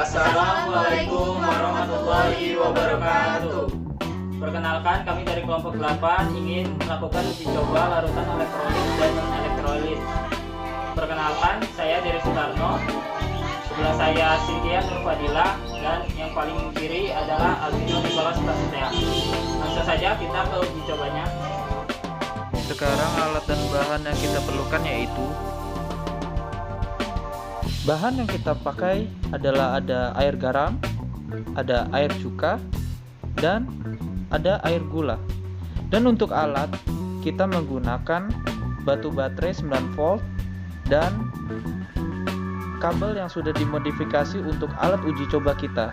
Assalamualaikum warahmatullahi wabarakatuh. Perkenalkan, kami dari kelompok 8 ingin melakukan uji coba larutan elektrolit dan non-elektrolit. Perkenalkan, saya Dery Sutarno, sebelah saya Cynthia Nurfadila, dan yang paling kiri adalah Alvino Nicholas Prasetya. Langsung saja kita ke uji cobanya. Sekarang alat dan bahan yang kita perlukan yaitu bahan yang kita pakai adalah ada air garam, ada air cuka, dan ada air gula. Dan untuk alat kita menggunakan batu baterai 9 volt dan kabel yang sudah dimodifikasi untuk alat uji coba kita.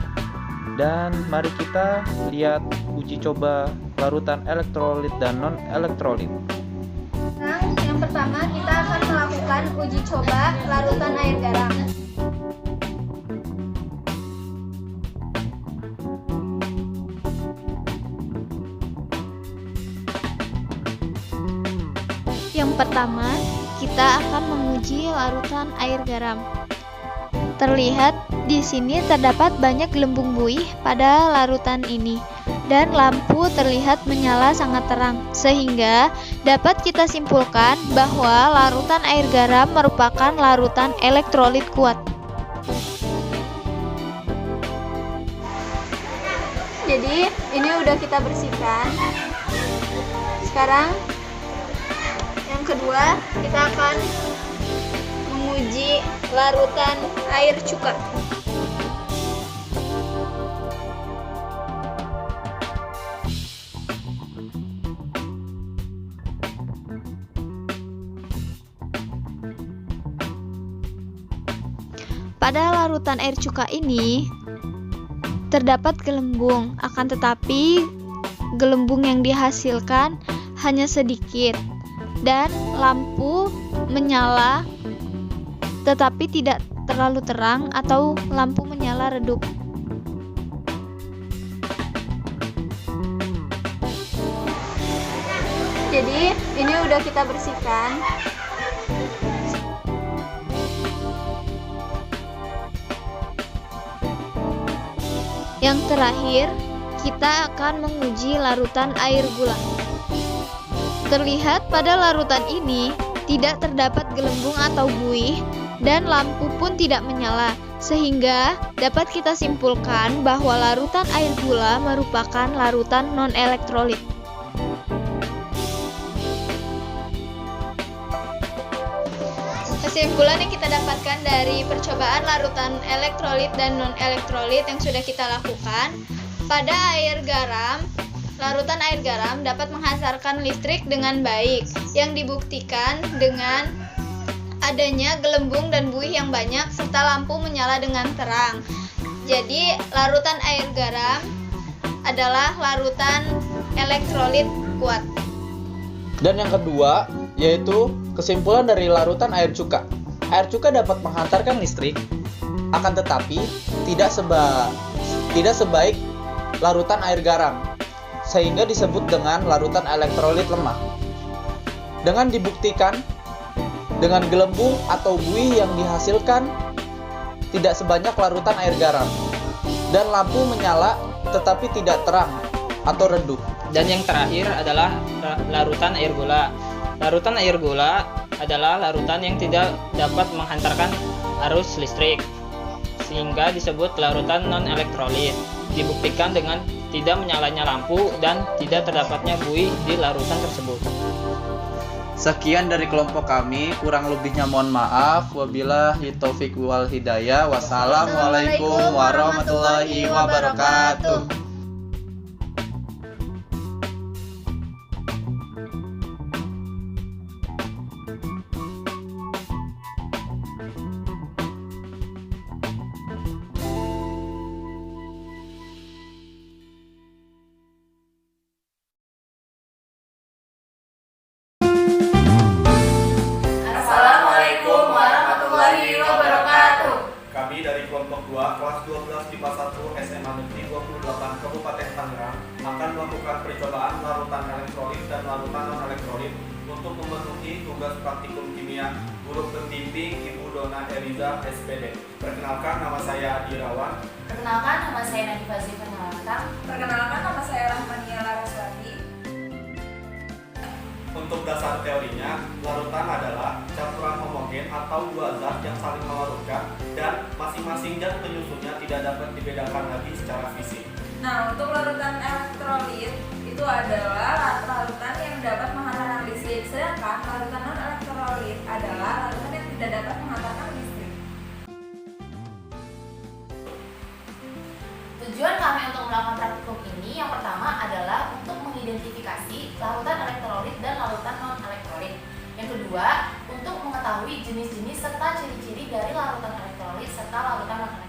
Dan mari kita lihat uji coba larutan elektrolit dan non-elektrolit. Yang pertama kita akan melakukan uji coba larutan air garam. Yang pertama kita akan menguji larutan air garam. Terlihat di sini terdapat banyak gelembung buih pada larutan ini. Dan lampu terlihat menyala sangat terang, sehingga dapat kita simpulkan bahwa larutan air garam merupakan larutan elektrolit kuat. Jadi ini udah kita bersihkan. Sekarang yang kedua kita akan menguji larutan air cuka. Pada larutan air cuka ini terdapat gelembung, akan tetapi gelembung yang dihasilkan hanya sedikit dan lampu menyala tetapi tidak terlalu terang atau lampu menyala redup. Jadi ini udah kita bersihkan. Yang terakhir, kita akan menguji larutan air gula. Terlihat pada larutan ini tidak terdapat gelembung atau buih dan lampu pun tidak menyala, sehingga dapat kita simpulkan bahwa larutan air gula merupakan larutan non-elektrolit. Kesimpulan yang kita dapatkan dari percobaan larutan elektrolit dan non-elektrolit yang sudah kita lakukan, pada air garam, larutan air garam dapat menghasilkan listrik dengan baik, yang dibuktikan dengan adanya gelembung dan buih yang banyak serta lampu menyala dengan terang. Jadi, larutan air garam adalah larutan elektrolit kuat. Dan yang kedua, yaitu kesimpulan dari larutan air cuka. Air cuka dapat menghantarkan listrik, akan tetapi tidak sebaik larutan air garam, sehingga disebut dengan larutan elektrolit lemah. Dengan dibuktikan dengan gelembung atau buih yang dihasilkan tidak sebanyak larutan air garam, dan lampu menyala tetapi tidak terang atau redup. Dan yang terakhir adalah larutan air gula. Larutan air gula adalah larutan yang tidak dapat menghantarkan arus listrik, sehingga disebut larutan non-elektrolit. Dibuktikan dengan tidak menyalanya lampu dan tidak terdapatnya buih di larutan tersebut. Sekian dari kelompok kami, kurang lebihnya mohon maaf. Wabillahi taufiq wal hidayah. Wassalamualaikum warahmatullahi wabarakatuh. tugas praktikum kimia guru pembimbing Ibu Dona Eliza SPD. Perkenalkan, nama saya Adi Irawan. Perkenalkan, nama saya Nadifa Zivanalata. Perkenalkan, nama saya Rahmania Laraswati. Untuk dasar teorinya, larutan adalah campuran homogen atau dua zat yang saling melarutkan dan masing-masing zat penyusunnya tidak dapat dibedakan lagi secara fisik. Nah, untuk larutan elektrolit itu adalah larutan yang dapat menghantarkan listrik, sedangkan larutan non elektrolit adalah larutan yang tidak dapat menghantarkan listrik. Tujuan kami untuk melakukan praktikum ini yang pertama adalah untuk mengidentifikasi larutan elektrolit dan larutan non elektrolit. Yang kedua, untuk mengetahui jenis-jenis serta ciri-ciri dari larutan elektrolit serta larutan non elektrolit.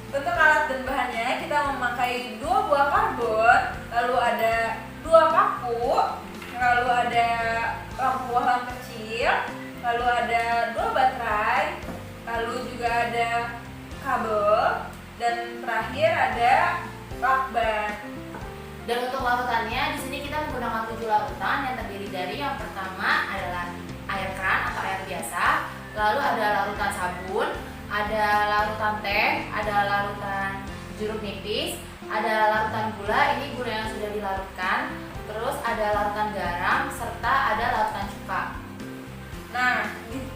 Untuk alat dan bahannya kita memakai 2 buah karbon, lalu ada 2 paku, lalu ada lampu kecil, lalu ada 2 baterai, lalu juga ada kabel, dan terakhir ada lakban. Dan untuk larutannya, di sini kita menggunakan 7 larutan yang terdiri dari yang pertama adalah air keran atau air biasa, lalu ada larutan sabun, ada larutan teh, ada larutan jeruk nipis, ada larutan gula, ini gula yang sudah dilarutkan, terus ada larutan garam, serta ada larutan cuka. Nah,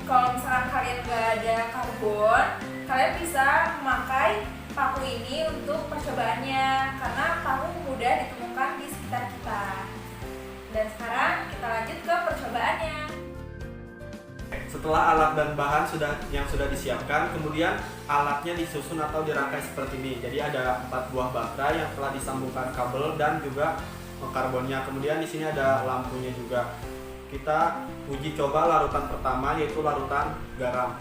kalau misalkan kalian nggak ada karbon, kalian bisa memakai paku ini untuk percobaannya, karena paku mudah ditemukan di sekitar kita. Dan sekarang kita lanjut ke percobaannya. Setelah alat dan bahan yang sudah disiapkan, kemudian alatnya disusun atau dirangkai seperti ini. Jadi ada 4 buah baterai yang telah disambungkan kabel dan juga karbonnya. Kemudian di sini ada lampunya juga. Kita uji coba larutan pertama, yaitu larutan garam.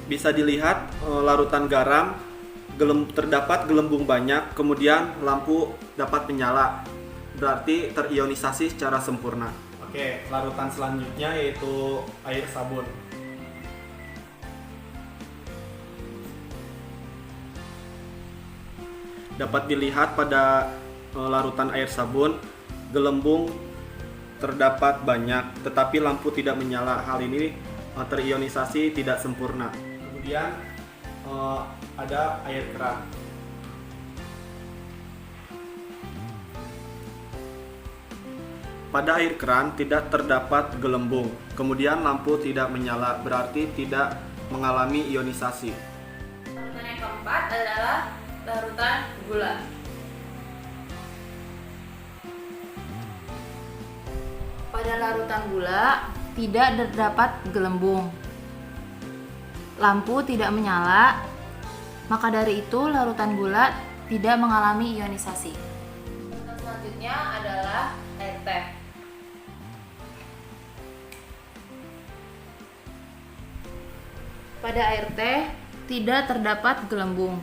Bisa dilihat larutan garam terdapat gelembung banyak, kemudian lampu dapat menyala, berarti terionisasi secara sempurna. Oke, larutan selanjutnya yaitu air sabun. Dapat dilihat pada larutan air sabun, gelembung terdapat banyak, tetapi lampu tidak menyala. Hal ini terionisasi tidak sempurna. Kemudian ada air keran. Pada air keran tidak terdapat gelembung, kemudian lampu tidak menyala, berarti tidak mengalami ionisasi. Larutan yang keempat adalah larutan gula. Pada larutan gula tidak terdapat gelembung, lampu tidak menyala, maka dari itu larutan gula tidak mengalami ionisasi. Larutan selanjutnya adalah air teh. Pada air teh tidak terdapat gelembung,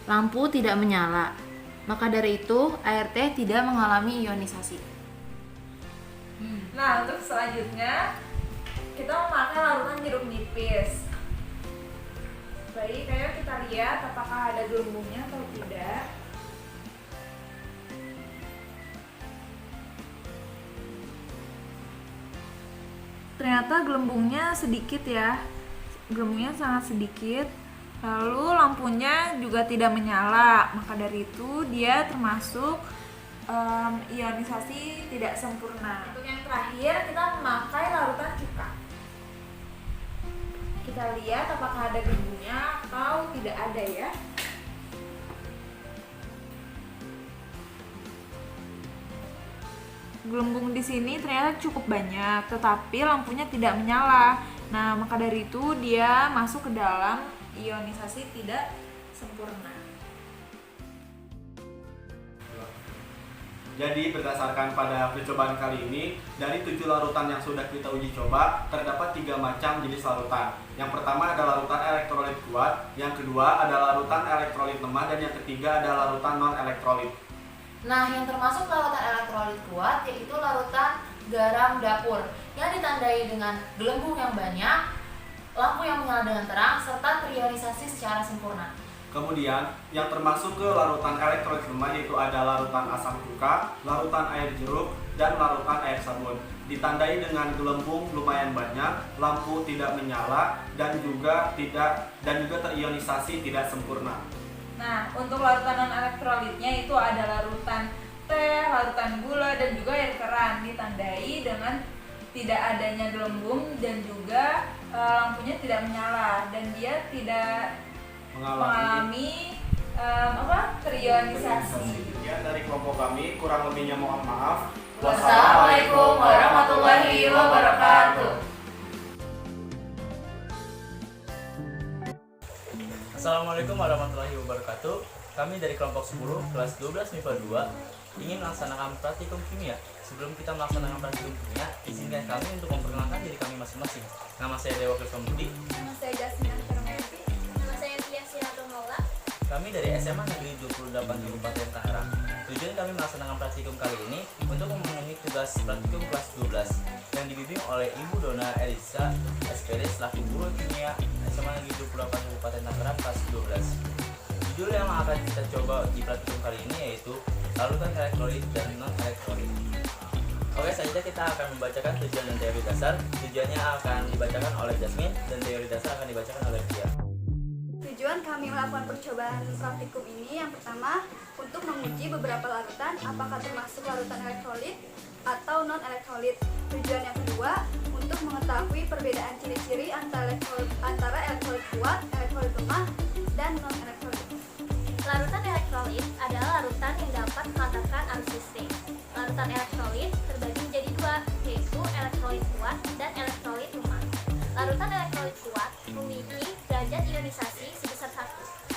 lampu tidak menyala, maka dari itu air teh tidak mengalami ionisasi. Nah, untuk selanjutnya kita memakai larutan jeruk nipis. Baik, ayo kita lihat apakah ada gelembungnya atau tidak. Ternyata gelembungnya sedikit ya. Gelembungnya sangat sedikit. Lalu lampunya juga tidak menyala. Maka dari itu dia termasuk ionisasi tidak sempurna. Untuk yang terakhir kita memakai larutan cuka. Kita lihat apakah ada gelembungnya atau tidak ada ya. Gelembung di sini ternyata cukup banyak, tetapi lampunya tidak menyala. Nah, maka dari itu dia masuk ke dalam ionisasi tidak sempurna. Jadi berdasarkan pada percobaan kali ini, dari 7 larutan yang sudah kita uji coba, terdapat 3 macam jenis larutan. Yang pertama ada larutan elektrolit kuat, yang kedua ada larutan elektrolit lemah, dan yang ketiga ada larutan non-elektrolit. Nah, yang termasuk larutan elektrolit kuat yaitu larutan garam dapur yang ditandai dengan gelembung yang banyak, lampu yang menyala dengan terang, serta terionisasi secara sempurna. Kemudian yang termasuk ke larutan elektrolit lemah yaitu ada larutan asam cuka, larutan air jeruk, dan larutan air sabun. Ditandai dengan gelembung lumayan banyak, lampu tidak menyala, dan juga terionisasi tidak sempurna. Nah, untuk larutan non elektrolitnya itu ada larutan teh, larutan gula, dan juga air keran. Ditandai dengan tidak adanya gelembung dan juga lampunya tidak menyala, dan dia tidak mengalami terionisasi. Sekian dari kelompok kami, kurang lebihnya mohon maaf. Wassalamualaikum warahmatullahi wabarakatuh. Assalamualaikum warahmatullahi wabarakatuh. Kami dari kelompok 10 kelas 12 MIPA 2 ingin melaksanakan praktikum kimia. Sebelum kita melaksanakan praktikum kimia, izinkan kami untuk memperkenalkan diri kami masing-masing. Nama saya Dewa Kriswamudi. Nama saya Jasmine Antarmeti. Nama saya Tia Sinatul Maula. Kami dari SMA Negeri 28 Kabupaten Tangerang. Tujuan kami melaksanakan praktikum kali ini untuk memenuhi tugas praktikum kelas 12 yang dibimbing oleh Ibu Dona Elisa SPD selaku guru kimia SMA Negeri 28 Kabupaten Tangerang kelas 12. Judul yang akan kita coba di praktikum kali ini yaitu larutan elektrolit dan non elektrolit. Oke, saja kita akan membacakan tujuan dan teori dasar. Tujuannya akan dibacakan oleh Jasmine dan teori dasar akan dibacakan oleh Tia. Tujuan kami melakukan percobaan praktikum ini yang pertama untuk menguji beberapa larutan apakah termasuk larutan elektrolit atau non elektrolit. Tujuan yang kedua untuk mengetahui perbedaan ciri-ciri antara elektrolit kuat, elektrolit lemah, dan non elektrolit. Larutan elektrolit adalah larutan yang dapat menghantarkan arus listrik. Larutan elektrolit terbagi menjadi dua, yaitu elektrolit kuat dan elektrolit lemah. Larutan elektrolit kuat memiliki derajat ionisasi sebesar 1,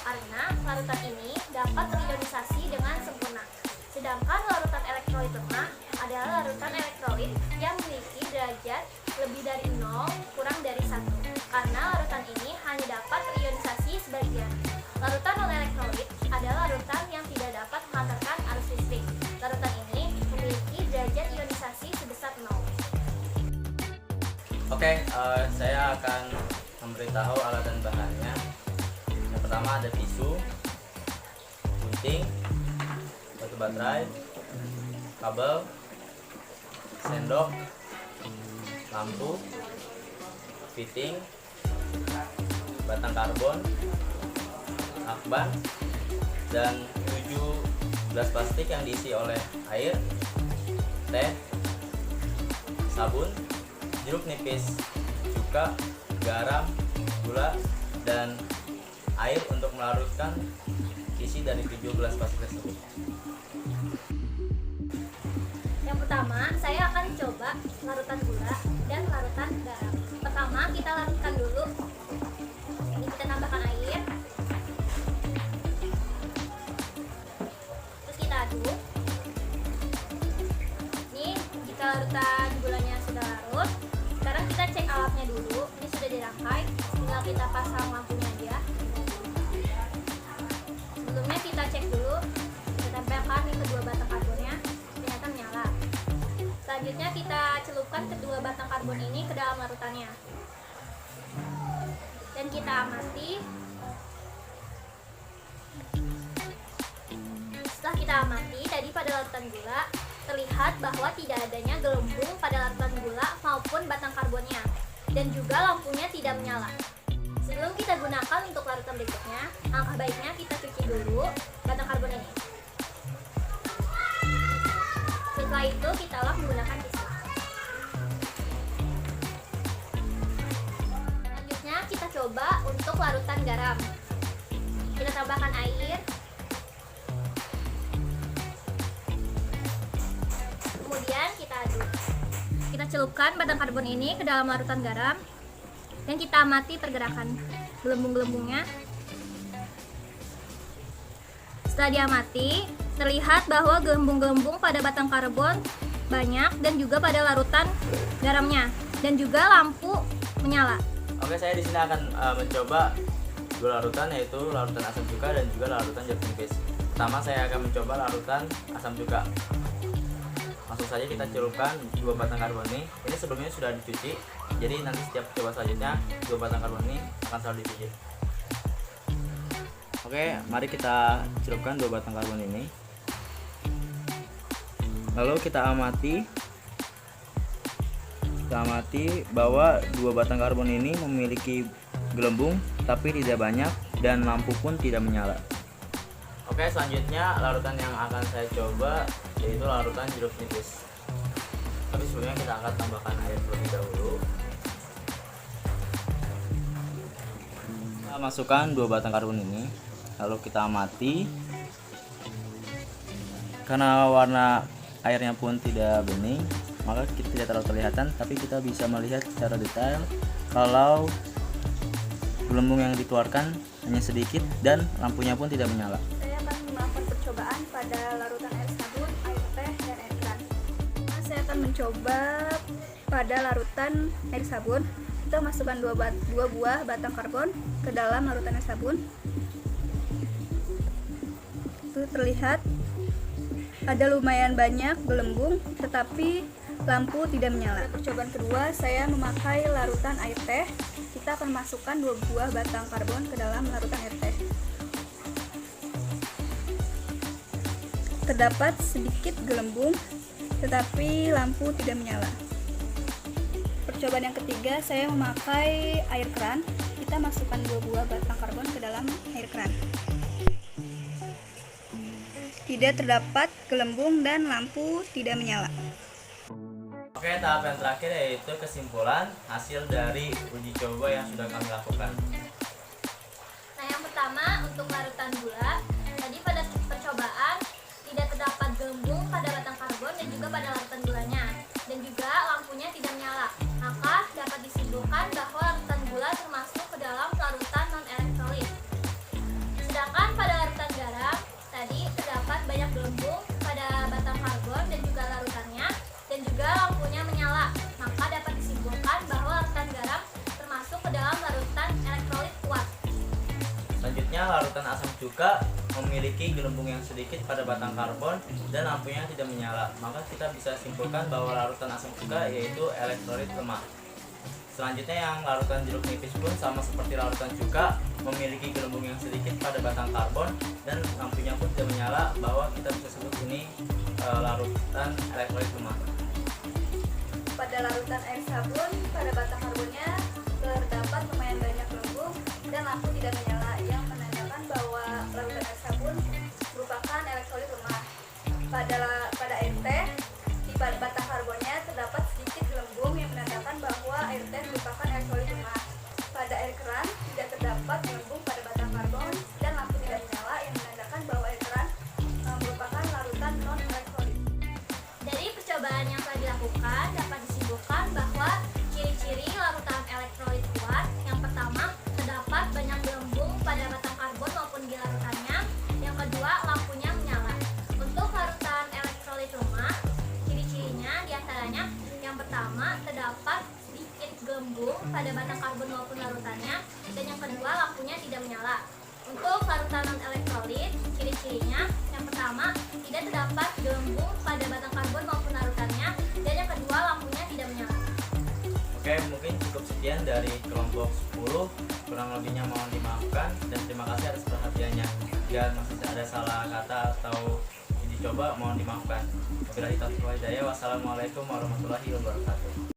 karena larutan ini dapat terionisasi dengan sempurna. Sedangkan larutan elektrolit lemah adalah larutan elektrolit yang memiliki derajat lebih dari 0 kurang dari 1, karena larutan ini hanya dapat terionisasi sebagian. Larutan non-elektrolit adalah larutan yang tidak dapat menghantarkan arus listrik. Larutan ini memiliki derajat ionisasi sebesar 0. Oke, saya akan memberitahu alat dan bahannya. Yang pertama ada tisu, gunting, batu baterai, kabel, sendok, lampu, fitting, batang karbon, lakban, dan 7 gelas plastik yang diisi oleh air, teh, sabun, jeruk nipis, cuka, garam, gula, dan air untuk melarutkan isi dari 7 gelas plastik tersebut. Yang pertama, saya akan coba larutan gula dan larutan garam. Pertama, kita larutkan dulu. Ini kita tambahkan air. Terus kita aduk. Ini jika larutan gulanya sudah larut, sekarang kita cek alatnya dulu. Ini sudah dirangkai, tinggal kita pasang lampunya aja. Sebelumnya kita cek dulu, kita tempelkan di kedua batang karbonnya, ternyata menyala. Selanjutnya kita celupkan kedua batang karbon ini ke dalam larutannya, dan kita amati. Setelah kita amati, tadi pada larutan gula terlihat bahwa tidak adanya gelembung pada larutan gula maupun batang karbonnya, dan juga lampunya tidak menyala. Sebelum kita gunakan untuk larutan berikutnya, alangkah baiknya kita cuci dulu batang karbon ini. Setelah itu kita lap menggunakan tisu. Selanjutnya kita coba untuk larutan garam. Kita tambahkan air. Kemudian kita aduk. Kita celupkan batang karbon ini ke dalam larutan garam, dan kita amati pergerakan gelembung-gelembungnya. Setelah diamati, terlihat bahwa gelembung-gelembung pada batang karbon banyak dan juga pada larutan garamnya, dan juga lampu menyala. Oke, saya di sini akan mencoba dua larutan, yaitu larutan asam cuka dan juga larutan jeruk nipis. Pertama saya akan mencoba larutan asam cuka. Langsung saja kita celupkan dua batang karbon ini. Ini sebelumnya sudah dicuci, jadi nanti setiap coba selanjutnya dua batang karbon ini akan selalu dicuci. Oke, Oke, mari kita celupkan 2 batang karbon ini. Lalu kita amati bahwa 2 batang karbon ini memiliki gelembung tapi tidak banyak dan lampu pun tidak menyala. Oke, selanjutnya larutan yang akan saya coba yaitu larutan jeruk nipis. Tapi sebelumnya kita akan tambahkan air terlebih dahulu. Kita masukkan 2 batang karbon ini, lalu kita amati. Karena warna airnya pun tidak bening, maka kita tidak terlalu kelihatan, tapi kita bisa melihat secara detail kalau gelembung yang dikeluarkan hanya sedikit dan lampunya pun tidak menyala. Saya akan melakukan percobaan pada larutan air sabun, air teh, dan air keran. Saya akan mencoba pada larutan air sabun. Kita masukkan 2 buah batang karbon ke dalam larutan air sabun. Itu terlihat ada lumayan banyak gelembung, tetapi lampu tidak menyala. Percobaan kedua, saya memakai larutan air teh. Kita akan masukkan 2 buah batang karbon ke dalam larutan air teh. Terdapat sedikit gelembung, tetapi lampu tidak menyala. Percobaan yang ketiga, saya memakai air keran. Kita masukkan 2 buah batang karbon ke dalam air keran. Tidak terdapat gelembung dan lampu tidak menyala. Oke, tahap yang terakhir yaitu kesimpulan hasil dari uji coba yang sudah kami lakukan. Nah, yang pertama untuk larutan gula, tadi pada percobaan tidak terdapat gelembung pada batang karbon dan juga pada larutan gulanya, dan juga lampunya tidak menyala. Maka dapat disimpulkan bahwa larutan gula termasuk ke dalam larutan non-elektrolit. Sedangkan pada larutan garam, tadi terdapat banyak gelembung pada batang karbon dan juga larutannya, dan juga lampunya menyala. Maka dapat disimpulkan bahwa larutan garam termasuk ke dalam larutan elektrolit kuat. Selanjutnya, larutan asam cuka memiliki gelembung yang sedikit pada batang karbon dan lampunya tidak menyala. Maka kita bisa simpulkan bahwa larutan asam cuka yaitu elektrolit lemah. Selanjutnya, yang larutan jeruk nipis pun sama seperti larutan cuka, memiliki gelembung yang sedikit pada batang karbon dan lampunya pun tidak menyala, bahwa kita bisa sebut ini larutan elektrolit lemah. Pada larutan air sabun, pada batang karbonnya terdapat lumayan banyak gelembung dan lampu tidak menyala, yang menandakan bahwa larutan air sabun merupakan elektrolit lemah. Pada air teh, di batang karbonnya terdapat sedikit gelembung yang menandakan bahwa air teh merupakan elektrolit lemah. Pada air keran tidak terdapat gelembung pada batang karbon dan lampu tidak menyala, yang menandakan bahwa air keran merupakan larutan non elektrolit. Dari percobaan yang telah dilakukan dapat disimpulkan bahwa ciri-ciri larutan elektrolit kuat, yang pertama terdapat banyak gelembung pada batang karbon maupun di larutannya, yang kedua lampunya menyala. Untuk larutan elektrolit lemah, ciri-cirinya diantaranya yang pertama terdapat sedikit gelembung pada batang karbon maupun larutannya, dan yang kedua lampunya tidak menyala. Untuk larutan non elektrolit, ciri-cirinya yang pertama tidak terdapat gelembung pada batang karbon maupun larutannya, dan yang kedua lampunya tidak menyala. Oke, mungkin cukup sekian dari kelompok 10. Kurang lebihnya mohon dimaafkan dan terima kasih atas perhatiannya. Jika masih ada salah kata atau uji coba mohon dimaafkan. Wabillahi taufiq wal hidayah. Wassalamualaikum warahmatullahi wabarakatuh.